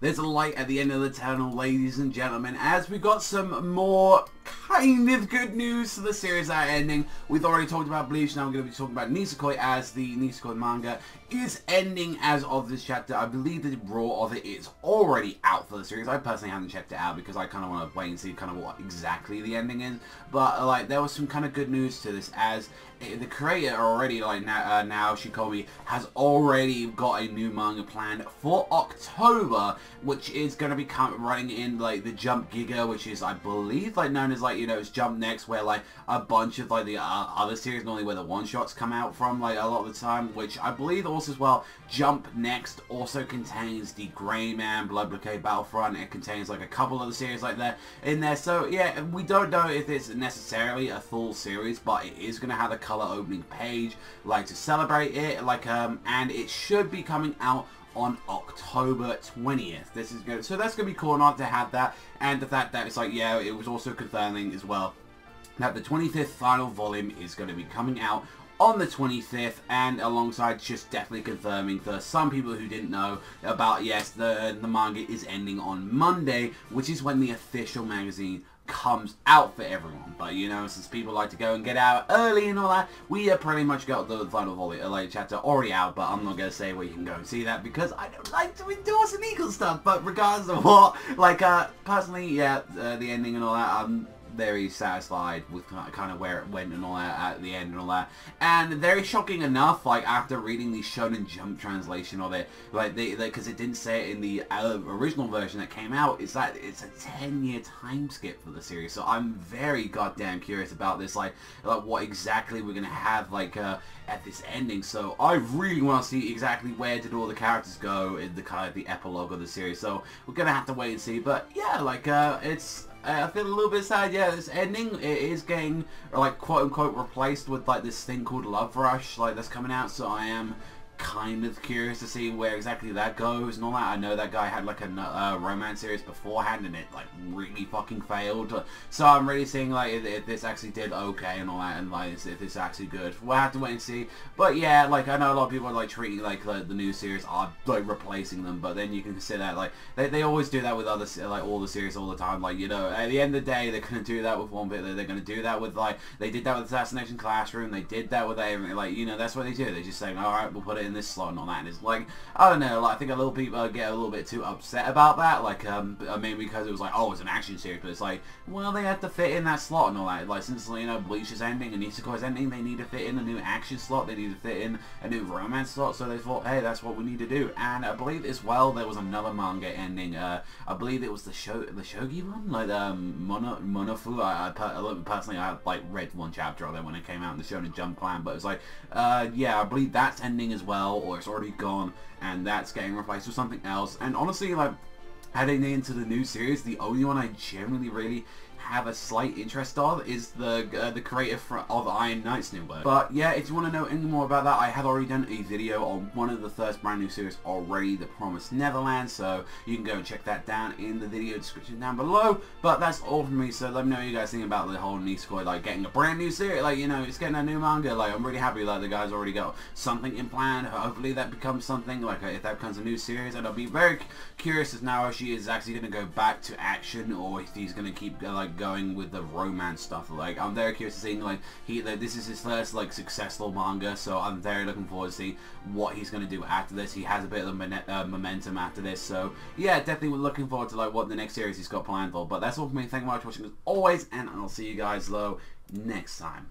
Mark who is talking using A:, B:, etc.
A: there's a light at the end of the tunnel, ladies and gentlemen, as we got some more kind of good news to the series that are ending. We've already talked about Bleach, now we're going to be talking about Nisekoi, as the Nisekoi manga is ending as of this chapter. I believe the raw of it is already out for the series. I personally haven't checked it out because I kind of want to wait and see kind of what exactly the ending is. But like, there was some kind of good news to this, as the creator already, like now Shikomi has already got a new manga planned for October, which is going to be running in like the Jump Giga, which is, I believe, like known as, like, you know, it's Jump Next, where like a bunch of like the other series, normally where the one-shots come out from, like a lot of the time, which I believe also as well, Jump Next also contains D.Gray Man, Blood Blockade Battlefront. It contains like a couple of the series like that in there. So yeah, we don't know if it's necessarily a full series, but it is going to have a color opening page, like, to celebrate it, like, and it should be coming out on October 20th. This is good, so that's gonna be cool enough to have that, and the fact that it's like, yeah, it was also confirming as well that the 25th final volume is going to be coming out on the 25th, and alongside just definitely confirming for some people who didn't know about, yes, the manga is ending on Monday, which is when the official magazine comes out for everyone. But you know, since people like to go and get out early and all that, we have pretty much got the final volume, like chapter already out, but I'm not going to say where you can go and see that because I don't like to endorse illegal stuff. But regardless of what, like, personally, yeah, the ending and all that, I'm very satisfied with kind of where it went and all that at the end and all that. And very shocking enough, like, after reading the Shonen Jump translation of it, like, because it didn't say it in the original version that came out, is that it's a 10-year time skip for the series. So I'm very goddamn curious about this, like what exactly we're gonna have, like, at this ending. So I really want to see exactly where did all the characters go in the kind of the epilogue of the series. So we're gonna have to wait and see. But yeah, like, it's, I feel a little bit sad, yeah, this ending, it is getting, like, quote-unquote replaced with, like, this thing called Love Rush, like, that's coming out, so I am kind of curious to see where exactly that goes and all that. I know that guy had, like, a romance series beforehand, and it, like, really fucking failed, so I'm really seeing, like, if this actually did okay and all that, and, like, if it's actually good. We'll have to wait and see. But yeah, like, I know a lot of people are, like, treating, like, the new series are, like, replacing them, but then you can consider that, like, they always do that with other, like, all the series all the time. Like, you know, at the end of the day, they're gonna do that with one bit, they're gonna do that with, like, they did that with Assassination Classroom, they did that with everything, like, you know, that's what they do. They're just saying, alright, we'll put it in this slot and all that, and it's like, I don't know, like, I think a little people get a little bit too upset about that, like, I mean, because it was like, oh, it's an action series, but it's like, well, they have to fit in that slot and all that. Like, since, you know, Bleach is ending and Nisekoi is ending, they need to fit in a new action slot, they need to fit in a new romance slot, so they thought, hey, that's what we need to do. And I believe as well, there was another manga ending, I believe it was the Shogi one, like, Monofu. Personally, I like read one chapter of it when it came out in the Shonen Jump clan, but it was like, yeah, I believe that's ending as well, or it's already gone, and that's getting replaced with something else. And honestly, like, heading into the new series, the only one I genuinely really have a slight interest of is the creator of Iron Knight's new work. But yeah, if you want to know any more about that, I have already done a video on one of the first brand new series already, The Promised Neverland, so you can go and check that down in the video description down below. But that's all from me, so let me know what you guys think about the whole Nisekoi, like, getting a brand new series, like, you know, it's getting a new manga. Like, I'm really happy that the guys already got something in plan. Hopefully that becomes something, like, if that becomes a new series, and I'll be very curious as Naruto is actually going to go back to action, or if he's going to keep, like, going with the romance stuff. Like, I'm very curious to see, like, this is his first, like, successful manga, so I'm very looking forward to see what he's going to do after this. He has a bit of momentum after this, so yeah, definitely looking forward to, like, what the next series he's got planned for. But that's all for me. Thank you very much for watching as always, and I'll see you guys, though, next time.